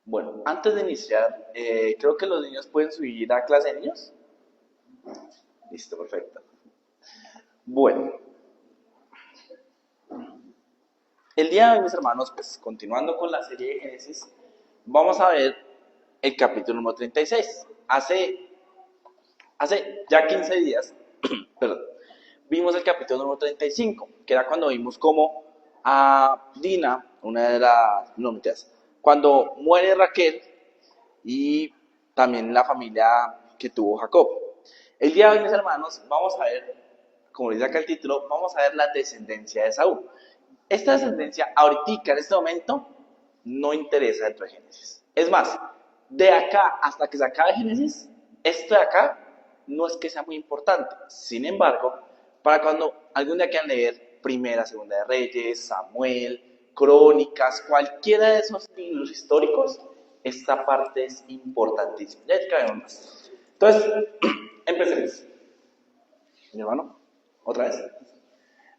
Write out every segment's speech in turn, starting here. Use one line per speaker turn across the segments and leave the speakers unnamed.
Bueno, antes de iniciar, creo que los niños pueden subir a clase de niños. Listo, perfecto. Bueno, el día de hoy, mis hermanos, pues continuando con la serie de Génesis, vamos a ver el capítulo número 36. Hace ya 15 días, perdón, vimos el capítulo número 35, que era cuando vimos cómo a Dina, una de las, no mentiras, cuando muere Raquel y también la familia que tuvo Jacob. El día de hoy, mis hermanos, vamos a ver, como dice acá el título, vamos a ver la descendencia de Esaú. Esta descendencia, ahorita, en este momento, no interesa dentro de Génesis. Es más, de acá hasta que se acabe Génesis, esto de acá no es que sea muy importante. Sin embargo, para cuando algún día quieran leer Primera, Segunda de Reyes, Samuel, Crónicas, cualquiera de esos libros históricos, esta parte es importantísima. Ya cabemos más. Entonces, empecemos. Mi hermano, otra vez.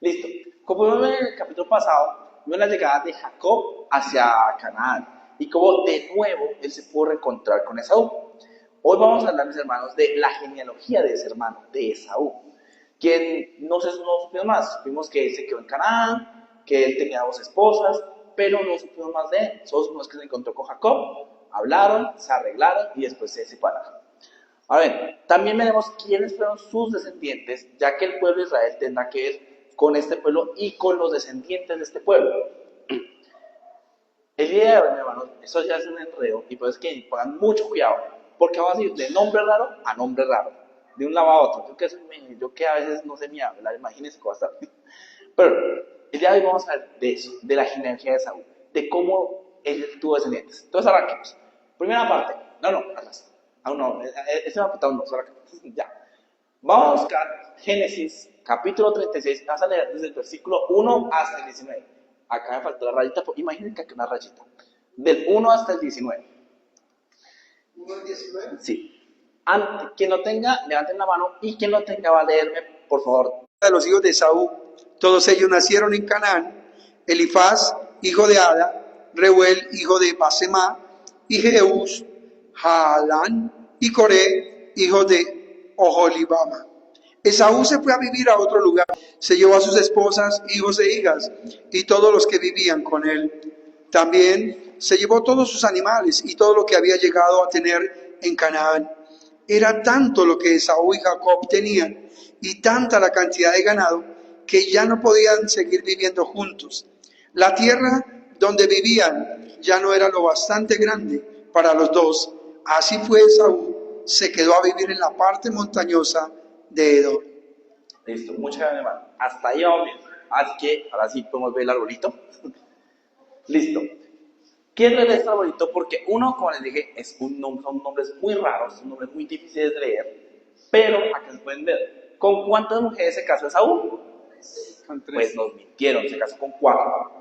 Listo. Como vimos en el capítulo pasado, vimos la llegada de Jacob hacia Canaán y como de nuevo él se pudo reencontrar con Esaú. Hoy vamos a hablar, mis hermanos, de la genealogía de ese hermano, de Esaú, quien no supimos más. Supimos que él se quedó en Canaán, que él tenía 2 esposas, pero no supimos más de él. Solo supimos que se encontró con Jacob, hablaron, se arreglaron y después se separaron. A ver, también veremos quiénes fueron sus descendientes, ya que el pueblo de Israel tendrá que ver con este pueblo y con los descendientes de este pueblo. El día de hoy, hermanos, eso ya es un enredo y pues es que pongan mucho cuidado, porque vamos a ir de nombre raro a nombre raro, de un lado a otro. Yo que a veces no sé ni hablar, imagínense cómo va a estar. Pero el día de hoy vamos a ver de eso, de la genealogía de Saúl, de cómo él tuvo descendientes. Entonces arranquemos. Primera parte, atrás. Aún no, este me ha apuntado no, solo acá. Ya. Vamos a buscar Génesis, capítulo 36, vas a leer desde el versículo 1 hasta el 19. Acá me faltó la rayita, imagínense que aquí una rayita. Del 1 hasta el 19.
¿1 al 19?
Sí. Quien lo tenga, levanten la mano, y quien lo tenga va a leerme, por favor.
De los hijos de Esaú, todos ellos nacieron en Canaán: Elifaz, hijo de Ada; Reuel, hijo de Basemá; y Jeús, Jaalán y Coré, hijos de Oholibama. Esaú se fue a vivir a otro lugar, se llevó a sus esposas, hijos e hijas, y todos los que vivían con él. También se llevó todos sus animales y todo lo que había llegado a tener en Canaán. Era tanto lo que Esaú y Jacob tenían, y tanta la cantidad de ganado, que ya no podían seguir viviendo juntos. La tierra donde vivían ya no era lo bastante grande para los dos. Así fue, Esaú se quedó a vivir en la parte montañosa de Edom.
Listo, muchas gracias, hermano. Hasta ahí vamos bien. Así que ahora sí podemos ver el arbolito. Listo. ¿Quién lee este arbolito? Porque uno, como les dije, son nombres muy raros, son nombres muy difíciles de leer, pero acá se pueden ver. ¿Con cuántas mujeres se casó Esaú?
Con 3.
Pues nos mintieron, se casó con 4.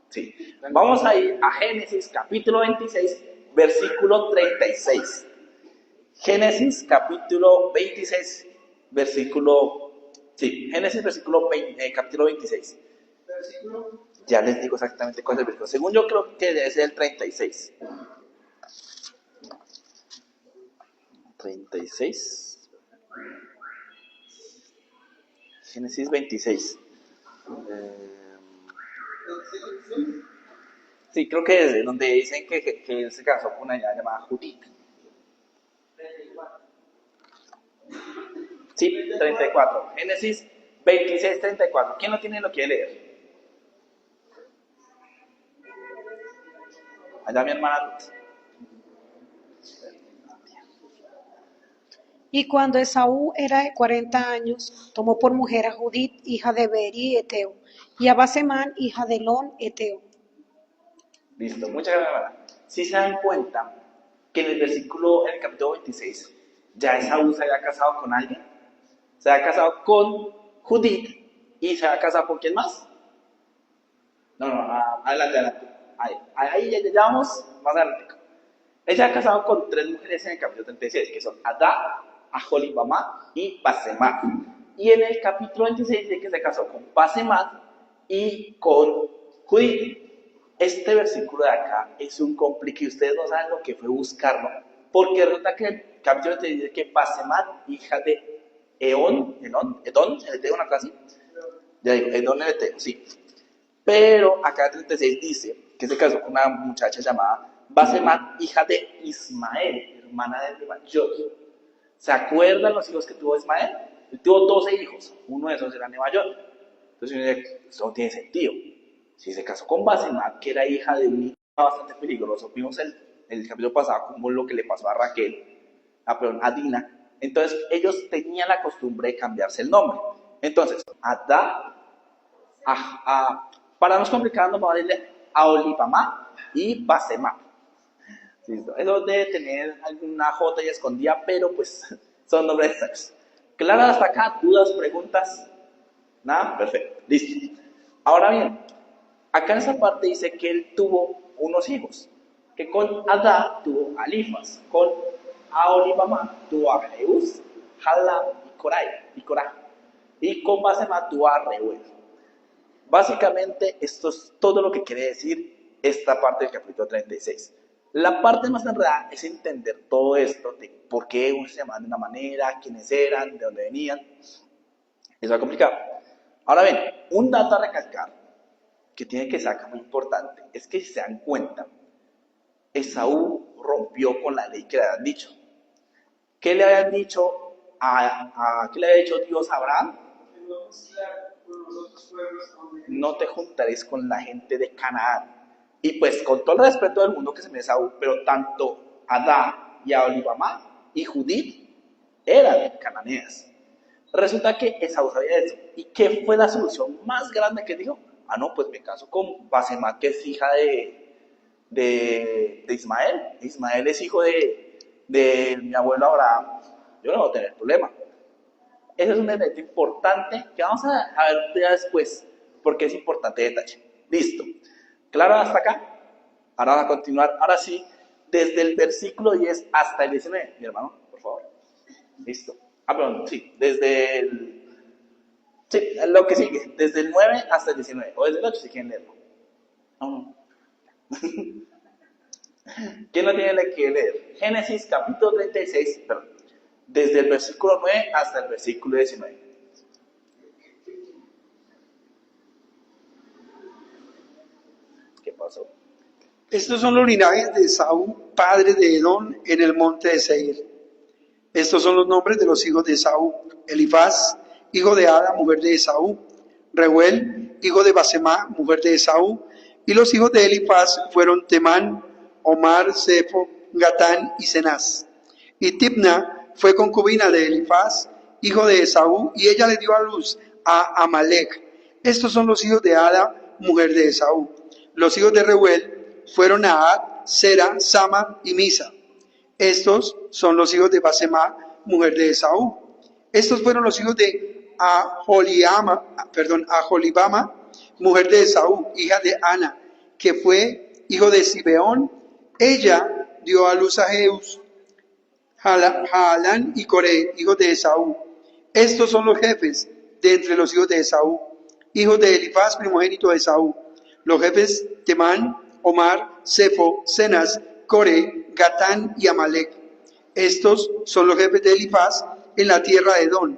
Sí. Vamos a ir a Génesis capítulo 26, versículo 36. Génesis capítulo 26, Génesis capítulo 26.
Versículo.
Ya les digo exactamente cuál es el versículo. Según yo creo que debe ser el 36. 36. Génesis 26. Sí, creo que es donde dicen que él se casó con una niña llamada Judith. Sí, 34. Génesis 26, 34. ¿Quién lo tiene y lo quiere leer? Allá mi hermana Ruth.
Y cuando Esaú era de 40 años, tomó por mujer a Judith, hija de Beri Eteo, y a Basemán, hija de Elón Eteo.
Listo, muchas gracias, hermana. Si se dan cuenta que en el capítulo 26, ya Esaú se había casado con alguien. Se había casado con Judith y se había casado con ¿quién más? Adelante. Ahí ya vamos más adelante. Él se ha casado con 3 mujeres en el capítulo 36, que son Adá, Aholibamá y Basemat. Y en el capítulo 26 dice que se casó con Basemat y con Judith. Este versículo de acá es un complique y ustedes no saben lo que fue buscarlo, porque resulta que el capítulo te dice que Basemat, hija de Edón, Eleteo, una cosa así, ya digo, Edón, Eleteo, sí. Pero acá en 36 dice que se casó con una muchacha llamada Basemat, hija de Ismael, hermana de Nebayot. ¿Se acuerdan los hijos que tuvo Ismael? Él tuvo 12 hijos, uno de esos era Nebayot. Entonces uno dice, eso no tiene sentido. Si se casó con Basemat, que era hija de un niño bastante peligroso, vimos el capítulo pasado como lo que le pasó a Raquel, a Dina. Entonces ellos tenían la costumbre de cambiarse el nombre. Entonces, Adá, para no complicarnos, vamos a decirle Aholibamá y Basemat. ¿Listo? Eso debe tener alguna J y escondida, pero pues son nombres extraños. ¿Claro hasta acá? ¿Dudas, preguntas? ¿Nada? Perfecto. Listo. Ahora bien, acá en esa parte dice que él tuvo unos hijos, que con Adá tuvo a Elifas, con Aholibamá tuvo a Jeús, Jalam y Corá, y con Basemat tuvo a Reuel. Básicamente, esto es todo lo que quiere decir esta parte del capítulo 36. La parte más enredada es entender todo esto, de por qué unos se llamaban de una manera, quiénes eran, de dónde venían. Eso es complicado. Ahora bien, un dato a recalcar que tiene que ser acá muy importante es que si se dan cuenta, Esaú rompió con la ley que le habían dicho. ¿Qué le habían dicho qué le había dicho Dios a Abraham? No te juntaréis con la gente de Canaán. Y pues con todo el respeto del mundo que se me Esaú, pero tanto Adá y Aholibamá y Judith eran cananeas. Resulta que Esaú sabía eso. ¿Y qué fue la solución más grande que dijo? No, pues me caso con Basemat, que es hija de Ismael. Ismael es hijo de mi abuelo Abraham. Yo no voy a tener problema. Ese es un elemento importante que vamos a ver ya después, porque es importante detalle. Listo. ¿Claro hasta acá? Ahora vamos a continuar. Ahora sí, desde el versículo 10 hasta el 19. Mi hermano, por favor. Listo. Perdón, sí, sí, lo que sigue, desde el 9 hasta el 19, o desde el 8 si quieren leerlo. No. ¿Quién lo tiene que leer? Génesis capítulo 36, perdón, desde el versículo 9 hasta el versículo 19. ¿Qué pasó?
Estos son los linajes de Esaú, padre de Edom, en el monte de Seir. Estos son los nombres de los hijos de Esaú: Elifaz, hijo de Ada, mujer de Esaú; Reuel, hijo de Basemá, mujer de Esaú. Y los hijos de Elifaz fueron Temán, Omar, Sefo, Gatán y Cenaz. Y Tipna fue concubina de Elifaz, hijo de Esaú, y ella le dio a luz a Amalek. Estos son los hijos de Ada, mujer de Esaú. Los hijos de Reuel fueron Nahat, Sera, Sama y Misa. Estos son los hijos de Basemá, mujer de Esaú. Estos fueron los hijos de Aholibama, mujer de Esaú, hija de Ana, que fue hijo de Sibeón. Ella dio a luz a Jeús, Jaalán y Coré, hijos de Esaú. Estos son los jefes de entre los hijos de Esaú, hijos de Elifaz, primogénito de Esaú. Los jefes Temán, Omar, Sefo, Cenaz, Coré, Gatán y Amalek. Estos son los jefes de Elifaz en la tierra de Edom.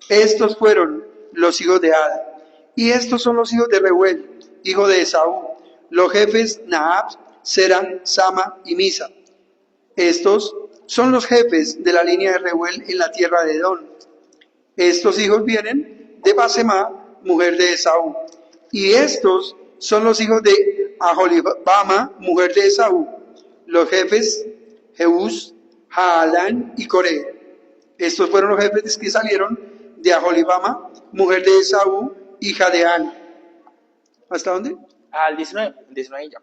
Estos fueron los hijos de Ada. Y estos son los hijos de Reuel, hijo de Esaú. Los jefes Naab, Sera, Sama y Misa. Estos son los jefes de la línea de Reuel en la tierra de Edom. Estos hijos vienen de Basemá, mujer de Esaú. Y estos son los hijos de Aholibama, mujer de Esaú. Los jefes Jeús, Jaalán y Coré. Estos fueron los jefes que salieron de Aholibama, mujer de Esaú, hija de Ana. ¿Hasta dónde?
Al 19 ya.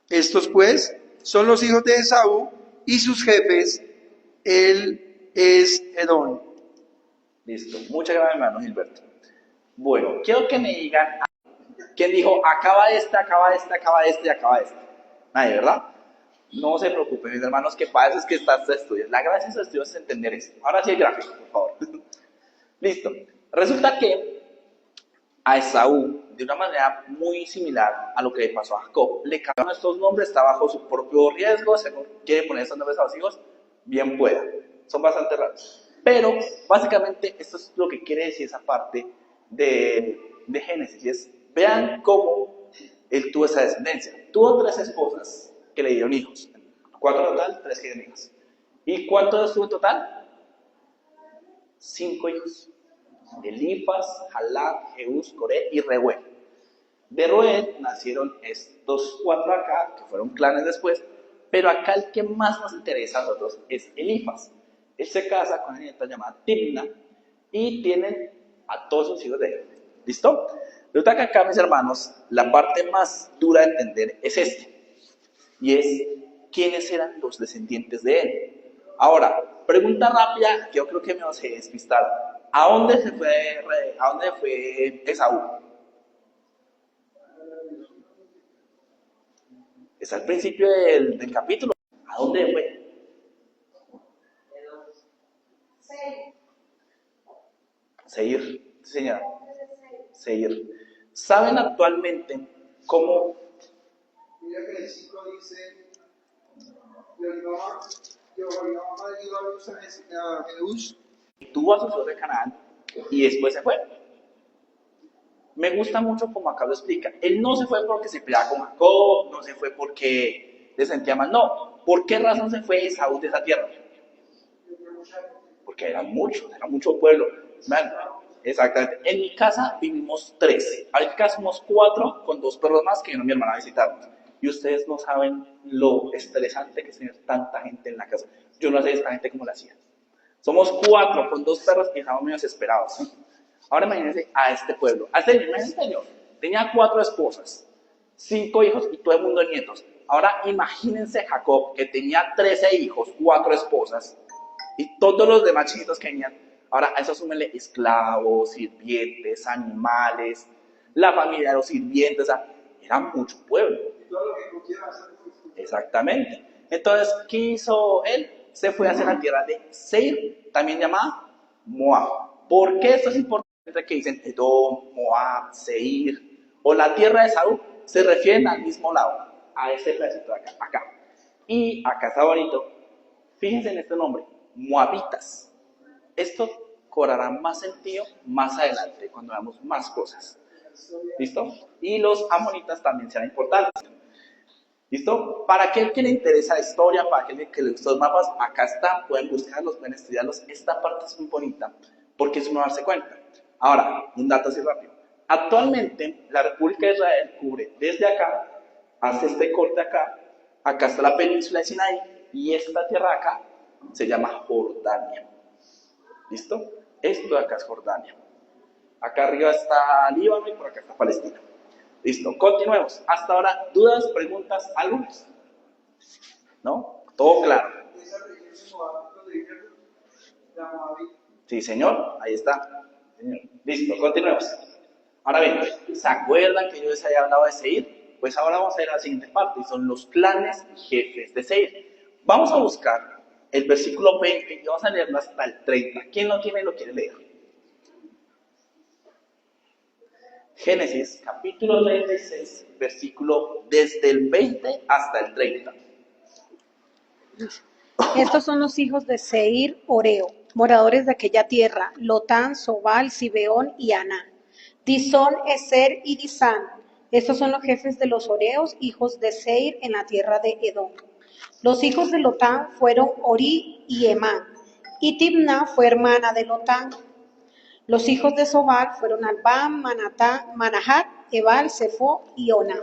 Estos pues son los hijos de Esaú y sus jefes. Él es Edom.
Listo. Muchas gracias, hermano Gilberto. Bueno, quiero que me digan quién dijo acaba este y acaba este. Nadie, ¿verdad? No se preocupen, mis hermanos, que para eso es que estás estudiando. La gracia de esos estudios es entender esto. Ahora sí el gráfico, por favor. Listo. Resulta que a Esaú de una manera muy similar a lo que le pasó a Jacob. Le cambiaron estos nombres, está bajo su propio riesgo, si quiere poner estos nombres a los hijos, bien pueda. Son bastante raros. Pero básicamente esto es lo que quiere decir esa parte de Génesis. Y es, vean cómo él tuvo esa descendencia. Tuvo 3 esposas que le dieron hijos. 4 en total, 3 que dieron hijas. ¿Y cuántos tuvo en total? 5 hijos. Elifas, Jalán, Jeús, Coré y Reuel. De Reuel nacieron estos 4 acá, que fueron clanes después, pero acá el que más nos interesa a nosotros es Elifas. Él se casa con una nieta llamada Timna y tienen a todos sus hijos de él. ¿Listo? Resulta que acá, mis hermanos, la parte más dura de entender es y es quiénes eran los descendientes de él. Ahora, pregunta rápida, que yo creo que me vas a despistar. ¿A dónde fue Esaú? Es al principio del capítulo. ¿A dónde fue? Seir. Sí, señora. Seir. ¿Saben actualmente cómo?
Mira que el 5 dice, Jehová dio a luz a Jesús.
Tuvo a sus hijos de Canaán y después se fue. Me gusta mucho como acá lo explica. Él no se fue porque se peleaba con Jacob, no se fue porque le sentía mal, no. ¿Por qué razón se fue Esaú de esa tierra? Porque era mucho pueblo. Man, exactamente. En mi casa vivimos 13. Ahorita somos 4 con 2 perros más que vino mi hermana a visitarnos. Y ustedes no saben lo estresante que es tener tanta gente en la casa. Yo no sé esta gente cómo la hacía. Somos 4 con 2 perros y estamos muy desesperados. Ahora imagínense a este pueblo. Imagínense, señor, tenía 4 esposas, 5 hijos y todo el mundo nietos. Ahora imagínense Jacob, que tenía 13 hijos, 4 esposas y todos los demás chiquitos que venían. Ahora a eso súmenle esclavos, sirvientes, animales, la familia de los sirvientes, o sea, era mucho pueblo.
Todo lo que pudiera hacer.
Exactamente. Entonces, ¿qué hizo él? Se fue hacia la tierra de Seir, también llamada Moab. ¿Por qué esto es importante? Que dicen Edom, Moab, Seir, o la tierra de Saúl, se refieren al mismo lado, a este pedacito de acá. Y acá está bonito, fíjense en este nombre, Moabitas. Esto cobrará más sentido más adelante, cuando veamos más cosas. ¿Listo? Y los amonitas también serán importantes. ¿Listo? Para aquel que le interesa la historia, para aquel que le gustan los mapas, acá están, pueden buscarlos, pueden estudiarlos. Esta parte es muy bonita, porque es uno darse cuenta. Ahora, un dato así rápido. Actualmente, la República de Israel cubre desde acá, hace este corte acá, acá está la península de Sinaí, y esta tierra acá se llama Jordania. ¿Listo? Esto de acá es Jordania. Acá arriba está Líbano y por acá está Palestina. Listo, continuemos. Hasta ahora, ¿dudas, preguntas, algunas? ¿No? Todo claro. Sí, señor, ahí está. Listo, continuemos. Ahora bien, ¿se acuerdan que yo les había hablado de Seir? Pues ahora vamos a ir a la siguiente parte, y son los clanes y jefes de Seir. Vamos a buscar el versículo 20 y vamos a leerlo hasta el 30. ¿Quién lo tiene y lo quiere leer? Génesis, capítulo 36, versículo desde el 20 hasta el 30.
Estos son los hijos de Seir, Oreo, moradores de aquella tierra, Lotán, Sobal, Zibeón y Aná. Disón, Eser y Disán. Estos son los jefes de los Oreos, hijos de Seir en la tierra de Edom. Los hijos de Lotán fueron Ori y Emán, y Timna fue hermana de Lotán. Los hijos de Sobal fueron Albán, Manahat, Ebal, Sefo y Ona.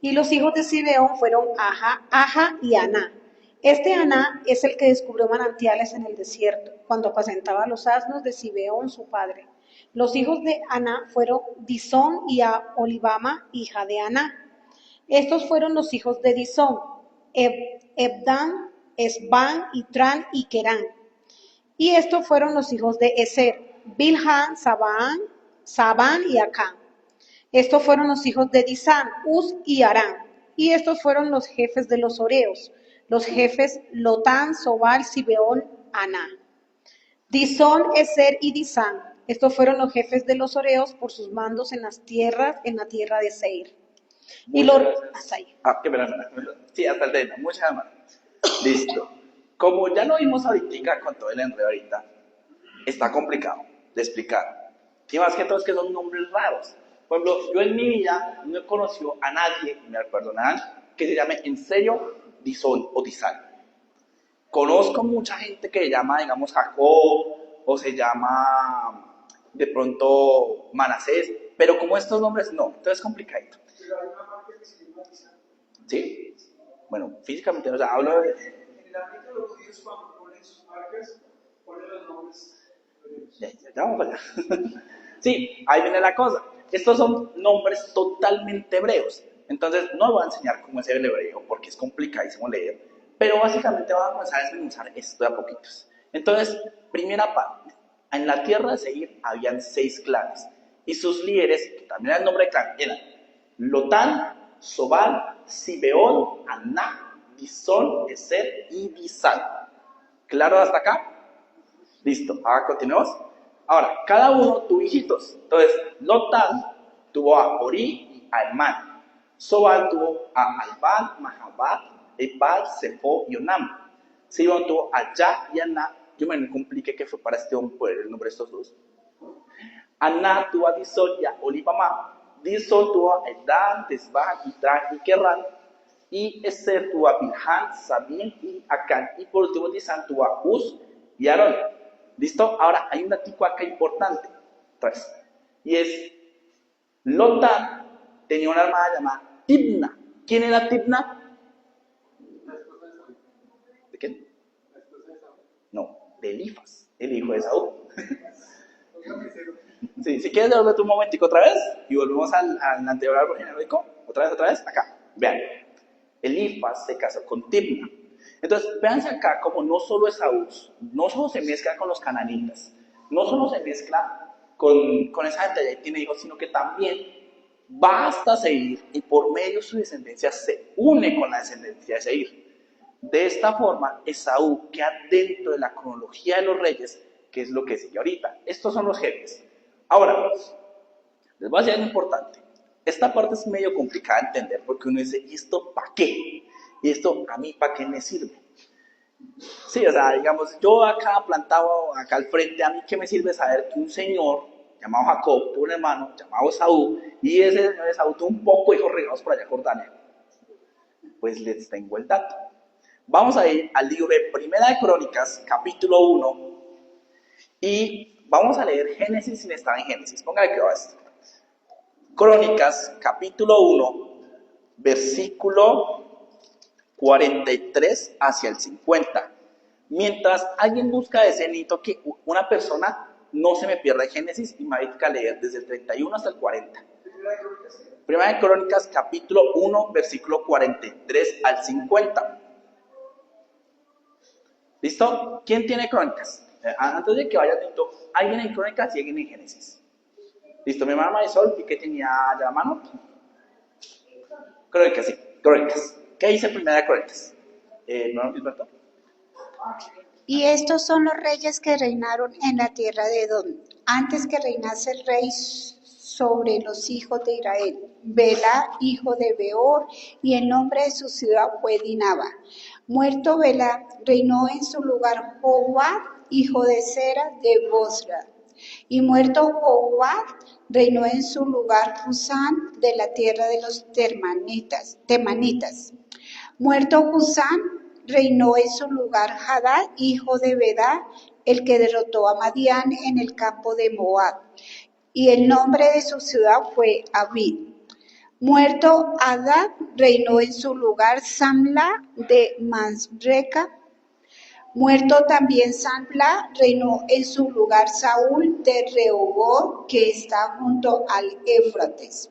Y los hijos de Zibeón fueron Aja y Aná. Este Aná es el que descubrió manantiales en el desierto, cuando apacentaba los asnos de Zibeón, su padre. Los hijos de Aná fueron Disón y Olibama, hija de Aná. Estos fueron los hijos de Disón, Ebdan, Esban, Itran y Kerán. Y estos fueron los hijos de Eser, Bilhan, Sabán y Acán. Estos fueron los hijos de Disán, Uz y Arán. Y estos fueron los jefes de los Oreos, los jefes Lotán, Sobal, Zibeón, Aná. Disón, Eser y Disán Estos fueron los jefes de los Horeos por sus mandos en la tierra de Seir. Y
Muchas
los,
gracias.
hasta ahí.
Qué pena, pena. Sí, hasta el tema. Muchas gracias. Listo. Como ya lo vimos ahorita con todo el enredo ahorita, está complicado de explicar. Y más que todo es que son nombres raros. Por ejemplo, yo en mi vida no he conocido a nadie, me perdonarán, que se llame en serio Disón o Disán. Conozco mucha gente que se llama, digamos, Jacob o se llama de pronto Manasés, pero como estos nombres no, entonces es complicadito.
Pero hay una marca que se llama Isaac.
¿Sí? Bueno, físicamente, o sea, hablo de...
En el ámbito de los judíos, cuando ponen sus marcas, ponen los nombres.
Ya vamos allá. Sí, ahí viene la cosa. Estos son nombres totalmente hebreos. Entonces, no voy a enseñar cómo es el hebreo porque es complicadísimo leer. Pero básicamente vamos a comenzar a desmenuzar esto de a poquitos. Entonces, primera parte. En la tierra de Seir habían 6 clanes. Y sus líderes, que también era el nombre de clan, eran Lotán, Sobal, Sibeón, Aná, Disón, Eser y Disán. ¿Claro hasta acá? Listo, ahora continuemos. Ahora, cada uno tuvo hijitos. Entonces, Lotán tuvo a Ori y a Emán. Sobal tuvo a Albán, Mahabat, Ebal, Sefo y Onam. Sibón tuvo a Ya y Aná. Yo me compliqué que fue para este hombre poner el nombre de estos dos. Aná tuvo a Disón y a Olibamá. Disón tuvo a Edán, Tesbah, Itran y Kerran. Y Eser tuvo a Bilhan, Sabin y Acán. Y por último, Disán tuvo a Uz y Aarón. ¿Listo? Ahora hay un datico acá importante. Entonces, y es, Lotán tenía una hermana llamada Tibna. ¿Quién era Tibna? ¿De quién? No, de Elifas, el hijo de Saúl. Sí, si quieres devolverte un momentico otra vez y volvemos al anterior árbol genealógico, otra vez, acá. Vean, Elifas se casó con Tibna. Entonces, véanse acá como no solo Esaú, no solo se mezcla con los cananitas, no solo se mezcla con esa gente que tiene hijos, sino que también va hasta Seir y por medio de su descendencia se une con la descendencia de Seir. De esta forma, Esaú queda dentro de la cronología de los reyes, que es lo que sigue ahorita. Estos son los jefes. Ahora, les voy a decir algo importante. Esta parte es medio complicada de entender porque uno dice, ¿y esto para qué? ¿Y esto a mí para qué me sirve? Sí, o sea, digamos, yo acá plantado, acá al frente, ¿a mí qué me sirve saber que un señor llamado Jacob tuvo un hermano llamado Esaú y ese señor Esaú tuvo un poco de hijos regados por allá Jordania? Pues les tengo el dato. Vamos a ir al libro de Primera de Crónicas, capítulo 1, y vamos a leer Génesis sin estar en Génesis. Póngale que va esto. Crónicas, capítulo 1, versículo 43 hacia el 50. Mientras alguien busca ese, necesito que una persona no se me pierda en Génesis y me va a leer desde el 31 hasta el 40. Primera de Crónicas, capítulo 1, versículo 43 al 50. ¿Listo? ¿Quién tiene Crónicas? Antes de que vaya atento, ¿alguien en Crónicas y alguien en Génesis? ¿Listo? Mi hermana Marisol, ¿y qué tenía allá a la mano? Crónicas, sí, Crónicas. ¿Qué dice Primera de Crónicas? ¿No, Gilberto?
Y estos son los reyes que reinaron en la tierra de Edom, antes que reinase el rey sobre los hijos de Israel. Bela, hijo de Beor, y el nombre de su ciudad fue Dinaba. Muerto Bela, reinó en su lugar Jobab, hijo de Sera de Bosra. Y muerto Jobab, reinó en su lugar Husán de la tierra de los temanitas. Muerto Husán, reinó en su lugar Hadad, hijo de Bedá, el que derrotó a Madián en el campo de Moab. Y el nombre de su ciudad fue Abid. Muerto Hadad, reinó en su lugar Samla de Masreca. Muerto también Samla, reinó en su lugar Saúl de Rehoboth, que está junto al Éufrates.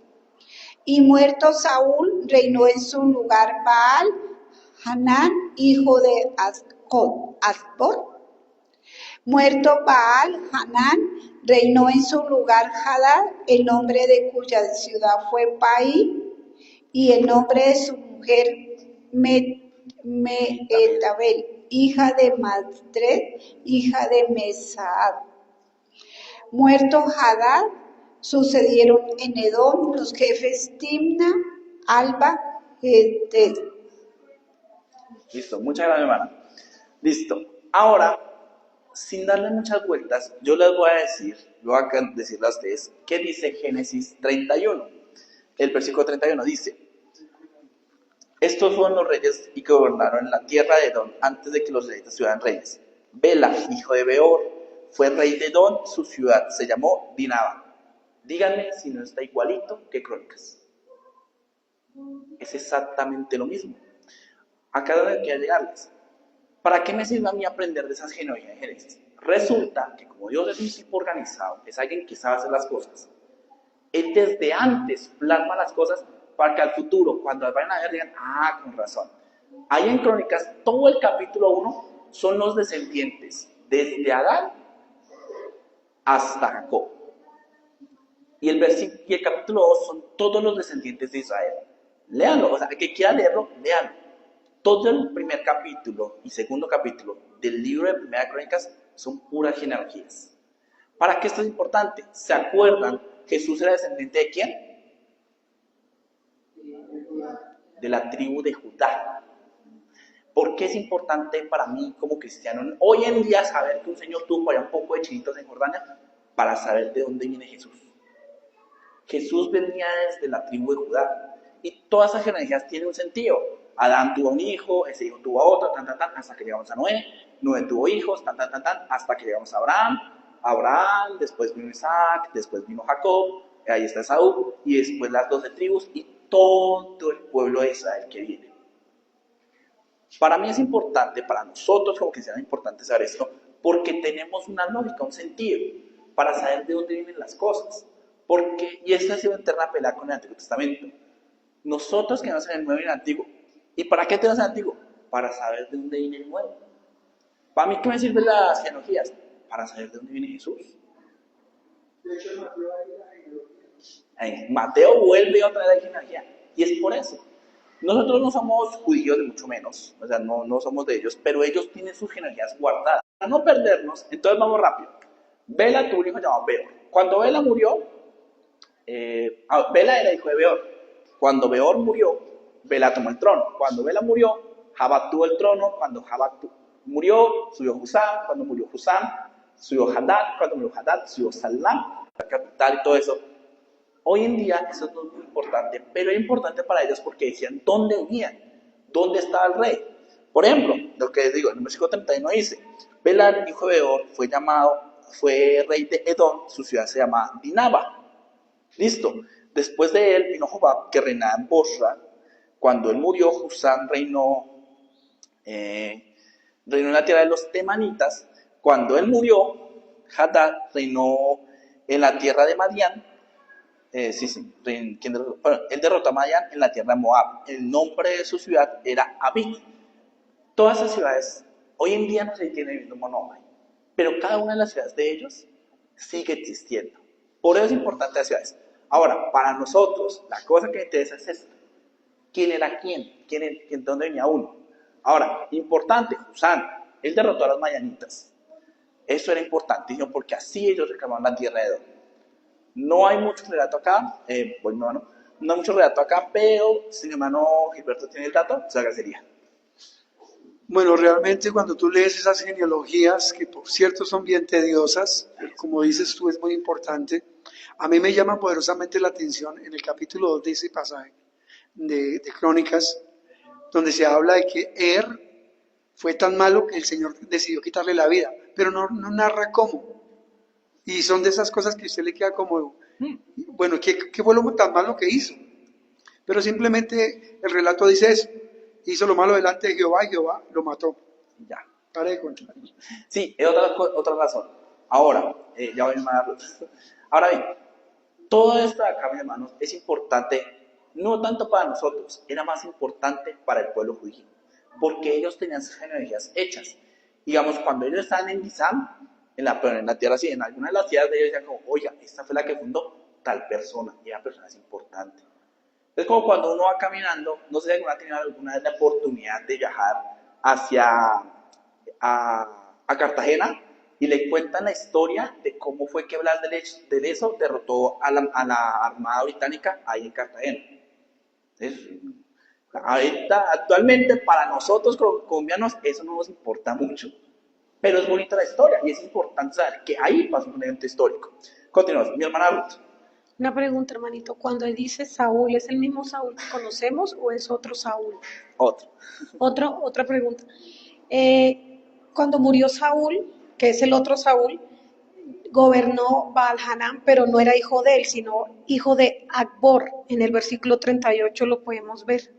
Y muerto Saúl, reinó en su lugar Baal Hanán, hijo de Asbor. Muerto Baal Hanán, reinó en su lugar Hadad, el nombre de cuya ciudad fue Pai, y el nombre de su mujer Mehetabel, hija de Matred, hija de Mesaab. Muerto Hadad, sucedieron en Edom los jefes Timna, Alba, Geded.
Listo, muchas gracias, hermana. Listo. Ahora, sin darle muchas vueltas, yo les voy a decirle a ustedes qué dice Génesis 31. El versículo 31 dice: estos fueron los reyes y que gobernaron en la tierra de Edom antes de que los israelitas fueran reyes. Bela, hijo de Beor, fue rey de Edom, su ciudad se llamó Dinaba. Díganme si no está igualito que Crónicas. Es exactamente lo mismo. Acá es donde quiero llegarles. ¿Para qué me sirve a mí aprender de esas genealogías de Génesis? Resulta que como Dios es un tipo organizado, es alguien que sabe hacer las cosas, Él desde antes plasma las cosas para que al futuro, cuando las vayan a ver, digan, con razón. Ahí en Crónicas, todo el capítulo 1 son los descendientes, desde Adán hasta Jacob. Y el capítulo 2 son todos los descendientes de Israel. Léanlo, o sea, el que quiera leerlo, léanlo. Todo el primer capítulo y segundo capítulo del libro de Primera Crónicas son puras genealogías. ¿Para qué esto es importante? ¿Se acuerdan? Jesús era descendiente ¿de quién? De la tribu de Judá. ¿Por qué es importante para mí como cristiano hoy en día saber que un señor tuvo allá un poco de chinitos en Jordania? Para saber de dónde viene Jesús. Jesús venía desde la tribu de Judá. Y todas esas genealogías tienen un sentido. Adán tuvo un hijo, ese hijo tuvo a otro, hasta que llegamos a Noé. Noé tuvo hijos, hasta que llegamos a Abraham. Abraham, después vino Isaac, después vino Jacob, ahí está Esaú, y después las 12 tribus y todo el pueblo de Israel que viene. Para mí es importante, para nosotros como cristianos es importante saber esto, porque tenemos una lógica, un sentido, para saber de dónde vienen las cosas. Y esta ha sido una eterna pelea con el Antiguo Testamento. Nosotros que no en el Nuevo y el Antiguo, ¿y para qué tenemos el Antiguo? Para saber de dónde viene el Nuevo. ¿Para mí qué me sirven las genealogías? Para saber de dónde viene Jesús.
De hecho,
Mateo vuelve otra vez a la genealogía. Y es por eso. Nosotros no somos judíos, de mucho menos. O sea, no somos de ellos. Pero ellos tienen sus genealogías guardadas. Para no perdernos, entonces vamos rápido. Bela tuvo un hijo llamado Beor. Cuando Bela murió, Bela era hijo de Beor. Cuando Beor murió, Bela tomó el trono. Cuando Bela murió, Jabad tuvo el trono. Cuando Jabad murió, subió Husam. Cuando murió Husam, subió Hadad. Cuando murió Hadad, subió Salam, la capital y todo eso. Hoy en día eso no es muy importante, pero es importante para ellos porque decían dónde vivían, dónde estaba el rey. Por ejemplo, lo que les digo, en el versículo 31 dice: Bela, hijo de Beor, fue rey de Edom, su ciudad se llama Dinaba. Listo. Después de él vino Jobab, que reinaba en Bosra. Cuando él murió, Husam reinó en la tierra de los temanitas. Cuando él murió, Hadad reinó en la tierra de Madián. Él derrotó a Madián en la tierra de Moab. El nombre de su ciudad era Abid. Todas esas ciudades, hoy en día no se tienen el mismo nombre, pero cada una de las ciudades de ellos sigue existiendo. Por eso es importante las ciudades. Ahora, para nosotros, la cosa que me interesa es esta. ¿Quién era quién? ¿Dónde venía uno? Ahora, importante, Husam, él derrotó a los madianitas. Eso era importantísimo porque así ellos reclamaban la tierra de Edom. No hay mucho relato acá, no hay mucho relato acá, pero si mi hermano Gilberto tiene el dato, se agradecería.
Bueno, realmente cuando tú lees esas genealogías, que por cierto son bien tediosas, pero como dices tú es muy importante, a mí me llama poderosamente la atención en el capítulo 2 de ese pasaje de Crónicas, donde se habla de que fue tan malo que el Señor decidió quitarle la vida, pero no narra cómo. Y son de esas cosas que a usted le queda como, bueno, ¿qué fue lo tan malo que hizo? Pero simplemente el relato dice eso. Hizo lo malo delante de Jehová y Jehová lo mató.
Ya.
Para de contar.
Sí, es otra razón. Ahora, ya voy a llamarlo. Ahora bien, todo esto de acá, mis hermanos, es importante, no tanto para nosotros, era más importante para el pueblo judío, porque ellos tenían sus genealogías hechas. Digamos, cuando ellos estaban en Gizam, en la tierra así, en alguna de las ciudades de ellos decían como, oiga, esta fue la que fundó tal persona, y esa persona es importante. Es como cuando uno va caminando, no sé si alguna ha tenido alguna vez la oportunidad de viajar a Cartagena y le cuentan la historia de cómo fue que Blas de Lezo derrotó a la Armada Británica ahí en Cartagena. Entonces, ahorita, actualmente para nosotros colombianos eso no nos importa mucho, pero es bonita la historia y es importante saber que ahí pasó un evento histórico. Continuamos, mi hermana Ruth.
Una pregunta, hermanito. Cuando dice Saúl, ¿es el mismo Saúl que conocemos o es otro Saúl?
Otro.
Otra pregunta. Cuando murió Saúl, que es el otro Saúl, gobernó Baal-Hanán, pero no era hijo de él, sino hijo de Akbor. En el versículo 38 lo podemos ver.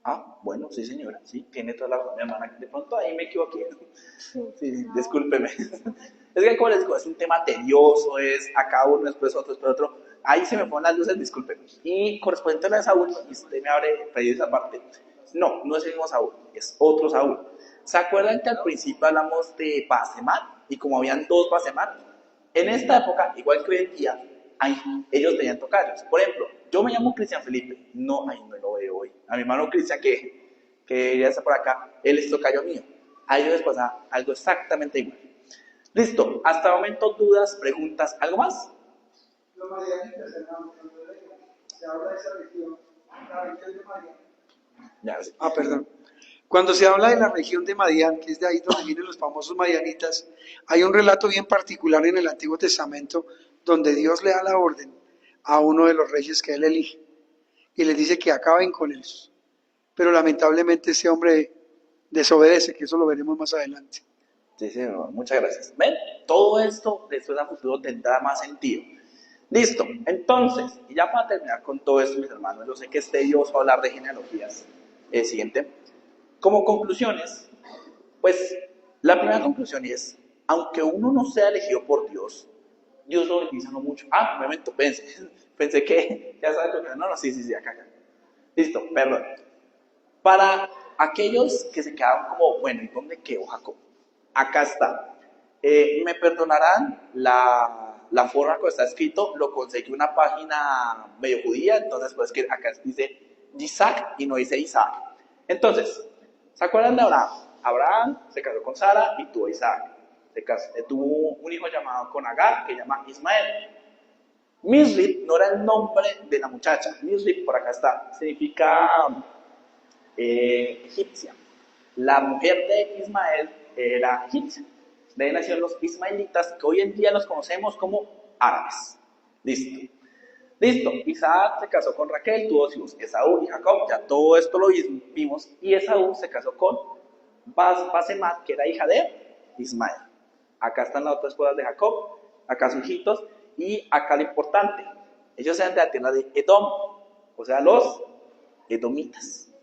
Ah, bueno, sí señora, sí, tiene toda la razón mi hermana. De pronto ahí me equivoqué. Sí, discúlpeme. Es que como les digo, es un tema tedioso, es acá uno, después otro. Ahí se me ponen las luces, discúlpeme. Y correspondiente a la de Saúl, y usted me abre pedido esa parte. No, no es el mismo Saúl, es otro Saúl. ¿Se acuerdan que al principio hablamos de Basemat? Y como habían dos Basemat, en esta época, igual que hoy en día, ellos tenían tocayos. Por ejemplo, yo me llamo Cristian Felipe. No, ahí no lo veo hoy. A mi hermano Cristian, que ya está por acá, él es tocayo mío. A ellos les pasa algo exactamente igual. Listo, hasta el momento dudas, preguntas, ¿algo más?
Los marianitas, hermano, se habla de esa región, la región de Madián.
Ya, sí.
Perdón. Cuando se habla de la región de Madián, que es de ahí donde vienen los famosos madianitas, hay un relato bien particular en el Antiguo Testamento donde Dios le da la orden a uno de los reyes que él elige y les dice que acaben con ellos. Pero lamentablemente ese hombre desobedece, que eso lo veremos más adelante.
Sí, sí, muchas gracias. ¿Ven? Todo esto después a futuro tendrá más sentido. Listo, entonces, y ya para terminar con todo esto, mis hermanos, yo sé que es tedioso hablar de genealogías. El siguiente. Como conclusiones, pues la primera conclusión es, aunque uno no sea elegido por Dios, Dios lo bendice no mucho. Un momento, pensé que ya sabes lo que no, sí, acá. Listo, perdón. Para aquellos que se quedaron como, bueno, ¿y dónde quedó Jacob? Acá está. Me perdonarán la forma que está escrito, lo conseguí una página medio judía, entonces pues que acá dice Isaac y no dice Isaac. Entonces, ¿se acuerdan de Abraham? Abraham se casó con Sara y tuvo a Isaac. Tuvo un hijo llamado con Agar, que se llama Ismael. Misrib no era el nombre de la muchacha. Misrib, por acá está, significa egipcia. La mujer de Ismael era egipcia. De ahí nacieron los ismaelitas, que hoy en día los conocemos como árabes. Listo. Isaac se casó con Raquel, tuvo hijos, Esaú y Jacob, ya todo esto lo vimos, y Esaú se casó con Basemat, que era hija de Ismael. Acá están las otras esposas de Jacob, acá sus hijitos, y acá lo importante, ellos eran de la tierra de Edom, o sea, los edomitas.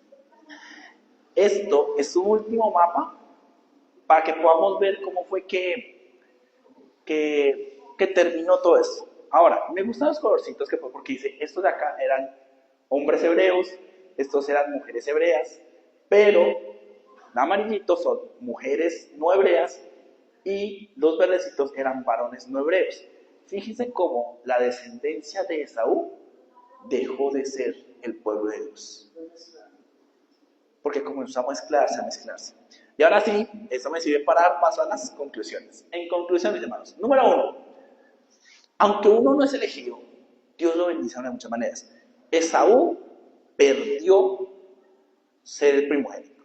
Esto es un último mapa para que podamos ver cómo fue que terminó todo esto. Ahora, me gustan los colorcitos que fue porque dice, estos de acá eran hombres hebreos, estos eran mujeres hebreas, pero los amarillitos son mujeres no hebreas y los verdecitos eran varones no hebreos. Fíjense cómo la descendencia de Esaú dejó de ser el pueblo de Dios. Porque comenzó a mezclarse. Y ahora sí, eso me sirve para dar paso a las conclusiones. En conclusión, mis hermanos, número 1, aunque uno no es elegido, Dios lo bendice de muchas maneras. Esaú perdió ser el primogénito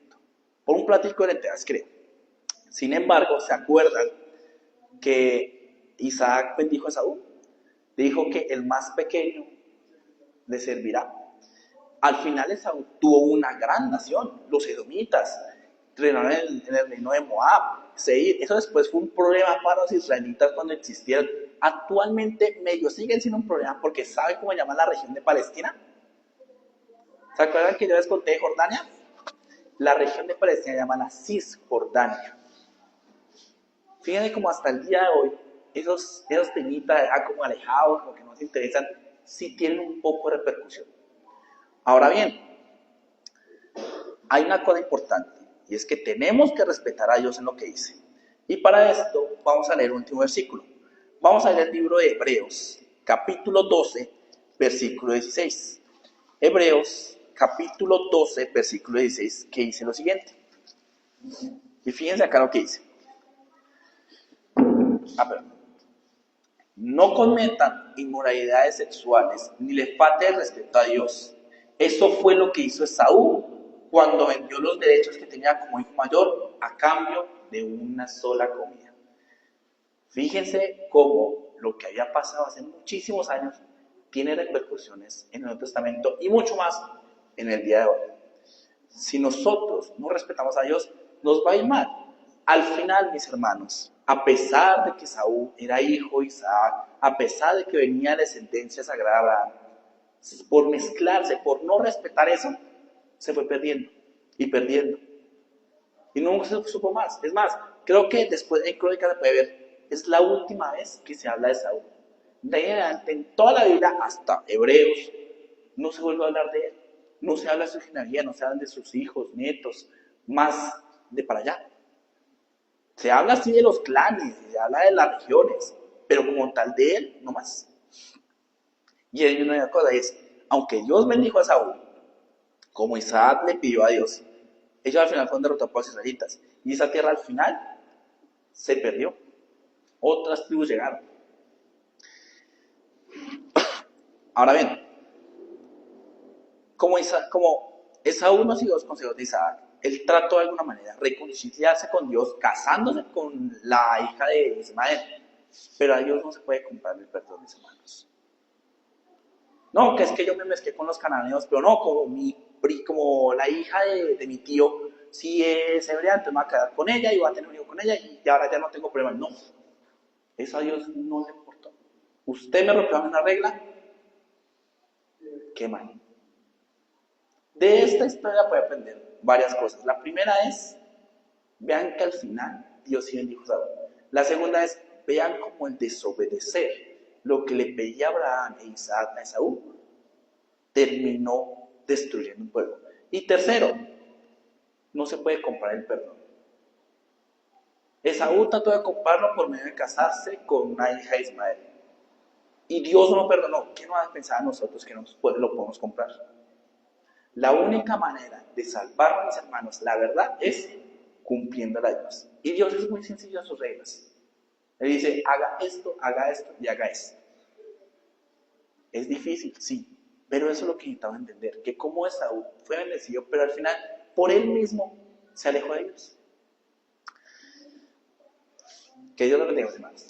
por un platico de lentejas, creo. Sin embargo, ¿se acuerdan que Isaac bendijo a Esaú? Dijo que el más pequeño le servirá. Al final Esaú tuvo una gran nación, los edomitas, reinaron en el reino de Moab, Seir. Eso después fue un problema para los israelitas cuando existieron. Actualmente medio siguen siendo un problema porque ¿saben cómo llaman la región de Palestina? ¿Se acuerdan que yo les conté de Jordania? La región de Palestina se llama la Cisjordania. Fíjense cómo hasta el día de hoy esos temitas como alejados, como que no se interesan, sí tienen un poco de repercusión. Ahora bien, hay una cosa importante, y es que tenemos que respetar a Dios en lo que dice. Y para esto vamos a leer un último versículo. Vamos a leer el libro de Hebreos, capítulo 12, versículo 16. Hebreos, capítulo 12, versículo 16, que dice lo siguiente. Y fíjense acá lo que dice. No cometan inmoralidades sexuales, ni les falte el respeto a Dios. Eso fue lo que hizo Esaú cuando vendió los derechos que tenía como hijo mayor a cambio de una sola comida. Fíjense cómo lo que había pasado hace muchísimos años tiene repercusiones en el Nuevo Testamento y mucho más en el día de hoy. Si nosotros no respetamos a Dios, nos va a ir mal. Al final, mis hermanos, a pesar de que Saúl era hijo de Isaac, a pesar de que venía de descendencia sagrada de Abraham, por mezclarse, por no respetar eso, se fue perdiendo y perdiendo. Y no se supo más. Es más, creo que después en Crónicas se puede ver, es la última vez que se habla de Saúl. De ahí en adelante, en toda la Biblia, hasta Hebreos, no se vuelve a hablar de él. No se habla de su genealogía, no se habla de sus hijos, nietos, más de para allá. Se habla así de los clanes, se habla de las regiones, pero como tal de él, no más. Y hay una cosa, es, aunque Dios bendijo a Saúl, como Isaac le pidió a Dios, ellos al final fueron derrotados por los israelitas. Y esa tierra al final se perdió. Otras tribus llegaron. Ahora bien, como Esaú no siguió los consejos de Isaac, él trató de alguna manera de reconciliarse con Dios, casándose con la hija de Ismael. Pero a Dios no se puede comprar el perdón, mis hermanos. No, que es que yo me mezclé con los cananeos, pero no, como la hija de mi tío, si es hebrea, entonces me voy a quedar con ella y voy a tener un hijo con ella y ahora ya no tengo problema. No, eso a Dios no le importó. Usted me rompió una regla, qué mal. De esta historia puede aprender varias cosas. La primera es, vean que al final Dios sí bendijo a Saúl. La segunda es, vean cómo el desobedecer lo que le pedía Abraham e Isaac a Esaú terminó destruyendo un pueblo. Y tercero, no se puede comprar el perdón. Esaú trató de comprarlo por medio de casarse con una hija de Ismael. Y Dios no lo perdonó. ¿Qué nos va a pensar a nosotros que lo podemos comprar? La única manera de salvar a mis hermanos, la verdad, es cumpliendo a Dios. Y Dios es muy sencillo en sus reglas. Él dice, haga esto y haga esto. Es difícil, sí, pero eso es lo que necesitamos entender, que como Esaú fue bendecido, pero al final, por él mismo, se alejó de Dios. Que Dios lo bendiga, hermanos.